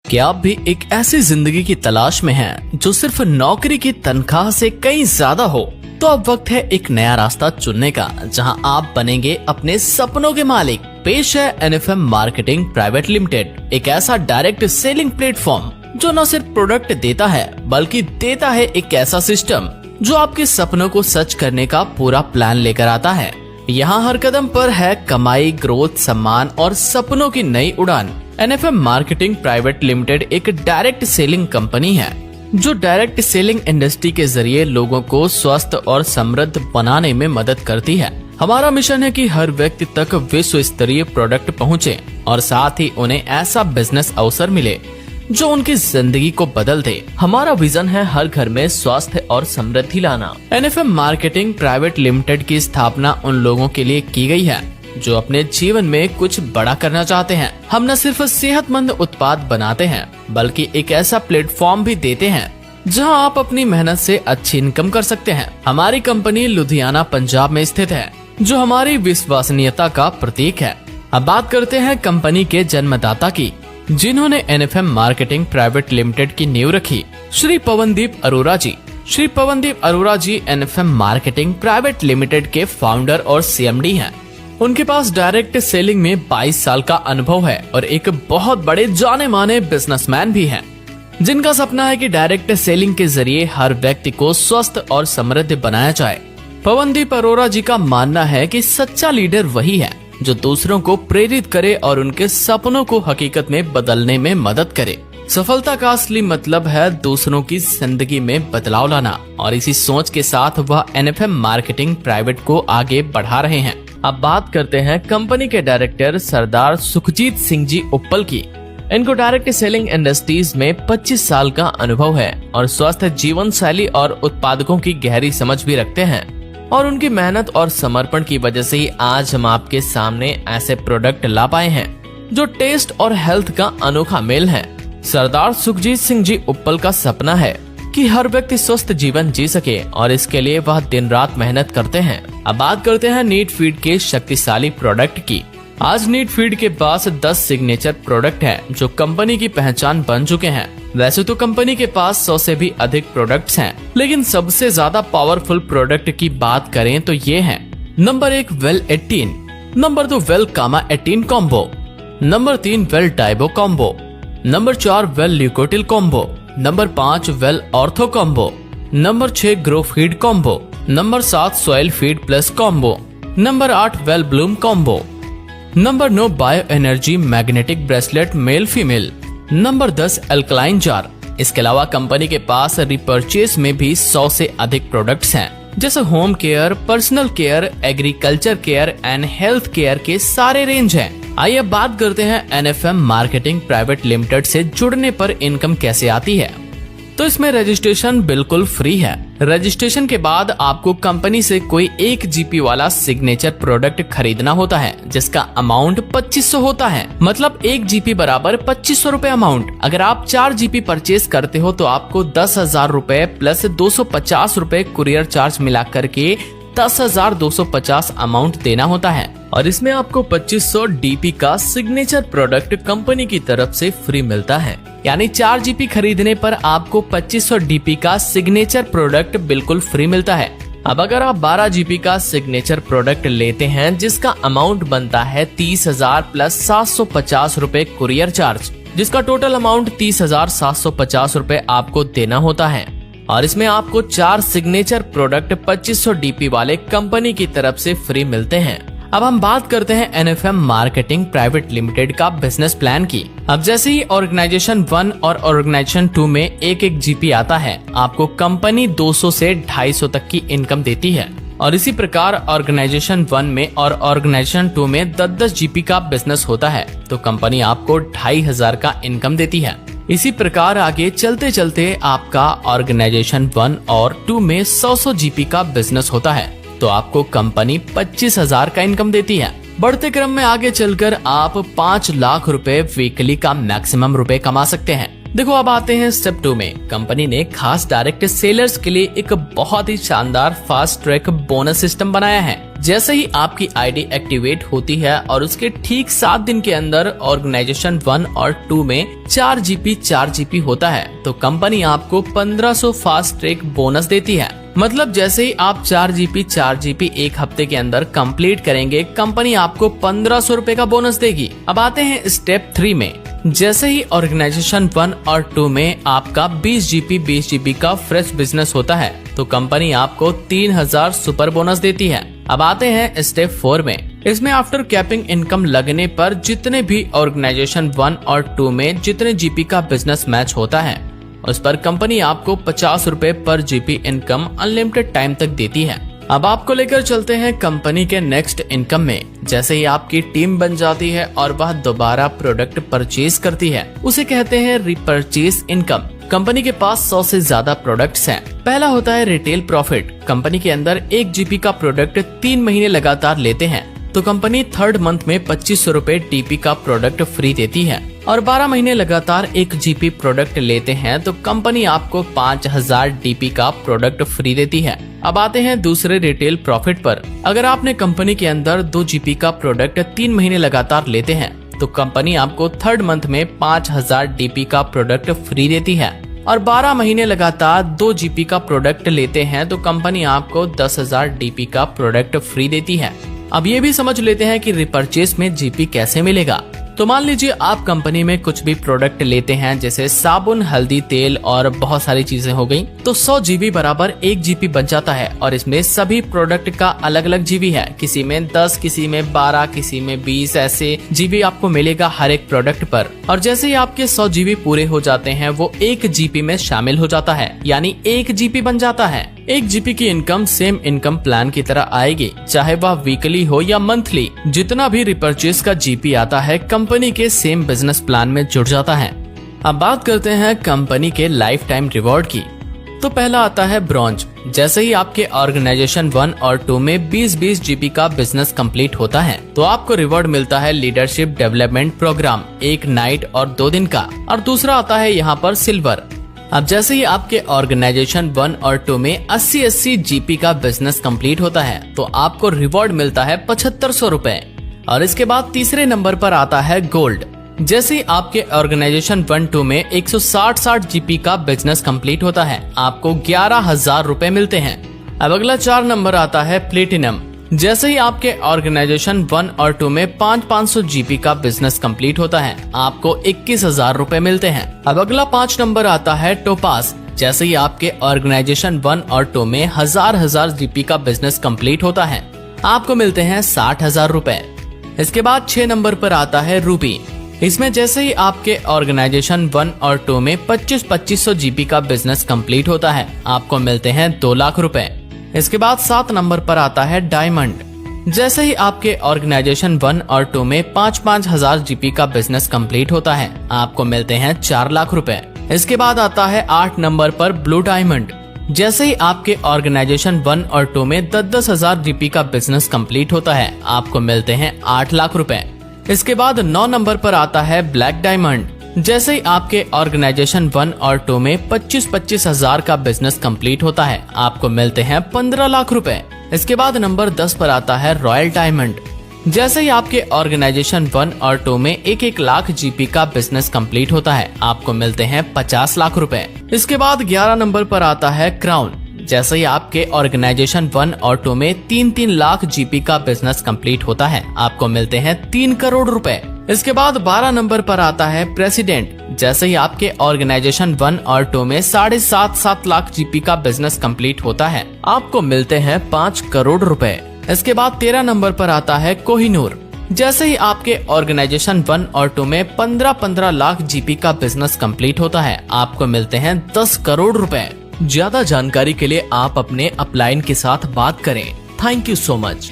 क्या आप भी एक ऐसी जिंदगी की तलाश में हैं जो सिर्फ नौकरी की तनख्वाह से कहीं ज्यादा हो? तो अब वक्त है एक नया रास्ता चुनने का, जहां आप बनेंगे अपने सपनों के मालिक। पेश है NFM मार्केटिंग प्राइवेट लिमिटेड, एक ऐसा डायरेक्ट सेलिंग प्लेटफॉर्म जो न सिर्फ प्रोडक्ट देता है बल्कि देता है एक ऐसा सिस्टम जो आपके सपनों को सच करने का पूरा प्लान लेकर आता है। यहाँ हर कदम पर है कमाई, ग्रोथ, सम्मान और सपनों की नई उड़ान। NFM मार्केटिंग प्राइवेट लिमिटेड एक डायरेक्ट सेलिंग कंपनी है जो डायरेक्ट सेलिंग इंडस्ट्री के जरिए लोगों को स्वस्थ और समृद्ध बनाने में मदद करती है। हमारा मिशन है कि हर व्यक्ति तक विश्व स्तरीय प्रोडक्ट पहुंचे और साथ ही उन्हें ऐसा बिजनेस अवसर मिले जो उनकी जिंदगी को बदल दे। हमारा विजन है हर घर में स्वास्थ्य और समृद्धि लाना। NFM मार्केटिंग प्राइवेट लिमिटेड की स्थापना उन लोगों के लिए की गई है जो अपने जीवन में कुछ बड़ा करना चाहते हैं। हम न सिर्फ सेहतमंद उत्पाद बनाते हैं बल्कि एक ऐसा प्लेटफॉर्म भी देते हैं जहां आप अपनी मेहनत से अच्छी इनकम कर सकते हैं। हमारी कंपनी लुधियाना, पंजाब में स्थित है, जो हमारी विश्वसनीयता का प्रतीक है। अब बात करते हैं कंपनी के जन्मदाता की, जिन्होंने NFM मार्केटिंग प्राइवेट लिमिटेड की नींव रखी, श्री पवनदीप अरोरा जी। श्री पवनदीप अरोरा जी NFM मार्केटिंग प्राइवेट लिमिटेड के फाउंडर और CMD हैं। उनके पास डायरेक्ट सेलिंग में 22 साल का अनुभव है और एक बहुत बड़े जाने माने बिजनेसमैन भी हैं, जिनका सपना है कि डायरेक्ट सेलिंग के जरिए हर व्यक्ति को स्वस्थ और समृद्ध बनाया जाए। पवनदीप अरोरा जी का मानना है कि सच्चा लीडर वही है जो दूसरों को प्रेरित करे और उनके सपनों को हकीकत में बदलने में मदद करे। सफलता का असली मतलब है दूसरों की जिंदगी में बदलाव लाना, और इसी सोच के साथ वह NFM मार्केटिंग प्राइवेट को आगे बढ़ा रहे हैं। अब बात करते हैं कंपनी के डायरेक्टर सरदार सुखजीत सिंह जी उप्पल की। इनको डायरेक्ट सेलिंग इंडस्ट्रीज में 25 साल का अनुभव है और स्वस्थ जीवन शैली और उत्पादकों की गहरी समझ भी रखते हैं, और उनकी मेहनत और समर्पण की वजह से ही आज हम आपके सामने ऐसे प्रोडक्ट ला पाए हैं जो टेस्ट और हेल्थ का अनोखा मेल है। सरदार सुखजीत सिंह जी उप्पल का सपना है कि हर व्यक्ति स्वस्थ जीवन जी सके, और इसके लिए वह दिन रात मेहनत करते हैं। अब बात करते हैं नीट फीड के शक्तिशाली प्रोडक्ट की। आज नीट फीड के पास 10 सिग्नेचर प्रोडक्ट हैं जो कंपनी की पहचान बन चुके हैं। वैसे तो कंपनी के पास 100 से भी अधिक प्रोडक्ट्स हैं, लेकिन सबसे ज्यादा पावरफुल प्रोडक्ट की बात करें तो ये हैं। नंबर 1 वेल 18, नंबर 2 वेल कामा 18 कॉम्बो, नंबर 3 वेल डाइबो कॉम्बो, नंबर 4 वेल ल्यूकोटिल combo, number 5 well ortho combo, number 6 grow feed combo, number 7 soil feed plus combo, number 8 well bloom combo, number 9 bio energy magnetic bracelet male female, number 10 alkaline jar. इसके अलावा company के पास repurchase में भी 100 से अधिक products हैं, जैसे home care, personal care, agriculture care and health care के सारे रेंज हैं। आइए बात करते हैं NFM मार्केटिंग प्राइवेट लिमिटेड से जुड़ने पर इनकम कैसे आती है। तो इसमें रजिस्ट्रेशन बिल्कुल फ्री है। रजिस्ट्रेशन के बाद आपको कंपनी से कोई 1 GP वाला सिग्नेचर प्रोडक्ट खरीदना होता है, जिसका अमाउंट 2500 होता है। मतलब 1 GP बराबर 2500 रूपए अमाउंट। अगर आप 4 GP परचेज करते हो तो आपको 10,000 रूपए प्लस 250 रूपए कुरियर चार्ज मिला करके 10,250 अमाउंट देना होता है, और इसमें आपको 2500 DP का सिग्नेचर प्रोडक्ट कंपनी की तरफ से फ्री मिलता है। यानी 4 GP खरीदने पर आपको 2500 DP का सिग्नेचर प्रोडक्ट बिल्कुल फ्री मिलता है। अब अगर आप 12 GP का सिग्नेचर प्रोडक्ट लेते हैं, जिसका अमाउंट बनता है 30,000 प्लस 750 रूपए कुरियर चार्ज, जिसका टोटल अमाउंट 30,750 रूपए आपको देना होता है, और इसमें आपको 4 सिग्नेचर प्रोडक्ट 2500 DP वाले कंपनी की तरफ से फ्री मिलते हैं। अब हम बात करते हैं NFM मार्केटिंग प्राइवेट लिमिटेड का बिजनेस प्लान की। अब जैसे ही ऑर्गेनाइजेशन 1 और ऑर्गेनाइजेशन 2 में 1 GP आता है, आपको कंपनी 200 से 250 तक की इनकम देती है, और इसी प्रकार ऑर्गेनाइजेशन 1 में और ऑर्गेनाइजेशन 2 में 10-10 GP का बिजनेस होता है तो कंपनी आपको 2500 का इनकम देती है। इसी प्रकार आगे चलते चलते आपका ऑर्गेनाइजेशन 1 और 2 में 100 GP का बिजनेस होता है तो आपको कंपनी 25,000 का इनकम देती है। बढ़ते क्रम में आगे चलकर आप 5 लाख रुपए वीकली का मैक्सिमम रुपए कमा सकते हैं। देखो अब आते हैं स्टेप 2 में। कंपनी ने खास डायरेक्ट सेलर्स के लिए एक बहुत ही शानदार फास्ट ट्रैक बोनस सिस्टम बनाया है। जैसे ही आपकी आईडी एक्टिवेट होती है और उसके ठीक 7 दिन के अंदर ऑर्गेनाइजेशन 1 और 2 में 4 जीपी होता है तो कंपनी आपको 1500 फास्ट ट्रैक बोनस देती है। मतलब जैसे ही आप 4 जीपी एक हफ्ते के अंदर कंप्लीट करेंगे, कंपनी आपको 1500 रुपए का बोनस देगी। अब आते हैं स्टेप 3 में। जैसे ही ऑर्गेनाइजेशन 1 और 2 में आपका 20 जीबी का फ्रेश बिजनेस होता है तो कंपनी आपको 3000 सुपर बोनस देती है। अब आते हैं स्टेप 4 में। इसमें आफ्टर कैपिंग इनकम लगने पर जितने भी ऑर्गेनाइजेशन 1 और 2 में जितने जीपी का बिजनेस मैच होता है उस पर कंपनी आपको 50 रुपए पर जीपी इनकम अनलिमिटेड टाइम तक देती है। अब आपको लेकर चलते हैं कंपनी के नेक्स्ट इनकम में। जैसे ही आपकी टीम बन जाती है और वह दोबारा प्रोडक्ट परचेज करती है उसे कहते हैं रिपर्चेज इनकम। कंपनी के पास 100 से ज्यादा प्रोडक्ट्स हैं। पहला होता है रिटेल प्रॉफिट। कंपनी के अंदर 1 जीबी का प्रोडक्ट 3 महीने लगातार लेते हैं तो कंपनी 3rd मंथ में 2500 रुपए टीपी का प्रोडक्ट फ्री देती है। और 12 महीने लगातार 1 जीपी प्रोडक्ट लेते हैं तो कंपनी आपको 5000 डीपी का प्रोडक्ट फ्री देती है। अब आते हैं दूसरे रिटेल प्रॉफिट पर। अगर आपने कंपनी के अंदर 2 जीपी का प्रोडक्ट 3 महीने लगातार लेते हैं तो कंपनी आपको 3rd मंथ में 5000 डीपी का प्रोडक्ट फ्री देती है। और 12 महीने लगातार 2 जीपी का प्रोडक्ट लेते हैं तो कंपनी आपको 10,000 डीपी का प्रोडक्ट फ्री देती है। अब ये भी समझ लेते हैं कि रिपर्चेस में जीपी कैसे मिलेगा। तो मान लीजिए आप कंपनी में कुछ भी प्रोडक्ट लेते हैं जैसे साबुन, हल्दी, तेल और बहुत सारी चीजें हो गई तो 100 जीबी बराबर 1 जीबी बच जाता है। और इसमें सभी प्रोडक्ट का अलग अलग जीबी है। किसी में 10, किसी में 12, किसी में 20 ऐसे जीबी आपको मिलेगा हर एक प्रोडक्ट पर। और जैसे ही आपके 100 जीबी पूरे हो जाते हैं वो 1 जीबी में शामिल हो जाता है, यानी 1 जीबी बन जाता है। 1 जीबी की इनकम सेम इनकम प्लान की तरह आएगी, चाहे वह वीकली हो या मंथली। जितना भी रिपर्चेस का जीपी आता है कंपनी के सेम बिजनेस प्लान में जुड़ जाता है। अब बात करते हैं कंपनी के लाइफ टाइम रिवॉर्ड की। तो पहला आता है ब्रॉन्ज। जैसे ही आपके ऑर्गेनाइजेशन 1 और 2 में 20-20 जीबी का बिजनेस कंप्लीट होता है तो आपको रिवॉर्ड मिलता है लीडरशिप डेवलपमेंट प्रोग्राम 1 नाइट और 2 दिन का। और दूसरा आता है यहाँ पर सिल्वर। अब जैसे ही आपके ऑर्गेनाइजेशन 1 और 2 में 80-80 जीपी का बिजनेस कंप्लीट होता है तो आपको रिवॉर्ड मिलता है 7500 रुपए। और इसके बाद तीसरे नंबर पर आता है गोल्ड। जैसे ही आपके ऑर्गेनाइजेशन 1-2 में 160 जीपी का बिजनेस कंप्लीट होता है आपको 11,000 रुपए मिलते हैं। अब अगला 4 नंबर आता है प्लेटिनम। जैसे ही आपके ऑर्गेनाइजेशन 1 और 2 में 500 जीबी का बिजनेस कंप्लीट होता है आपको 21,000 रुपए मिलते हैं। अब अगला 5 नंबर आता है टोपास। जैसे ही आपके ऑर्गेनाइजेशन 1 और 2 में 1000 जीबी का बिजनेस कंप्लीट होता है आपको मिलते हैं 60,000 रुपए। इसके बाद 6 नंबर पर आता है रूबी। इसमें जैसे ही आपके ऑर्गेनाइजेशन 1 और 2 में 2500 जीबी का बिजनेस कंप्लीट होता है आपको मिलते हैं 2 लाख रुपए। इसके बाद 7 नंबर पर आता है डायमंड। जैसे ही आपके ऑर्गेनाइजेशन 1 और 2 में 5,000 जीबी का बिजनेस कंप्लीट होता है आपको मिलते हैं 4 लाख रुपए। इसके बाद आता है 8 नंबर पर ब्लू डायमंड। जैसे ही आपके ऑर्गेनाइजेशन 1 और 2 में 10,000 जीबी का बिजनेस कंप्लीट होता है आपको मिलते हैं 8 लाख रुपए। इसके बाद 9 नंबर पर आता है ब्लैक डायमंड। जैसे ही आपके ऑर्गेनाइजेशन 1 और 2 में 25 हजार का बिजनेस कंप्लीट होता है आपको मिलते हैं 15 लाख रुपए। इसके बाद नंबर 10 पर आता है रॉयल डायमंड। जैसे ही आपके ऑर्गेनाइजेशन 1 और 2 में 1 लाख जीपी का बिजनेस कंप्लीट होता है आपको मिलते हैं 50 लाख रुपए। इसके बाद 11 नंबर पर आता है क्राउन। जैसे ही आपके ऑर्गेनाइजेशन 1 और 2 में 3 लाख जीपी का बिजनेस कंप्लीट होता है आपको मिलते हैं 3 करोड़ रुपए। इसके बाद 12 नंबर पर आता है प्रेसिडेंट। जैसे ही आपके ऑर्गेनाइजेशन 1 और 2 में 7.5 लाख जीपी का बिजनेस कंप्लीट होता है आपको मिलते हैं 5 करोड़ रुपए। इसके बाद 13 नंबर पर आता है कोहिनूर। जैसे ही आपके ऑर्गेनाइजेशन 1 और 2 में 15 लाख जीपी का बिजनेस कंप्लीट होता है आपको मिलते हैं 10 करोड़ रुपए। ज्यादा जानकारी के लिए आप अपने अपलाइन के साथ बात करें। Thank you so much.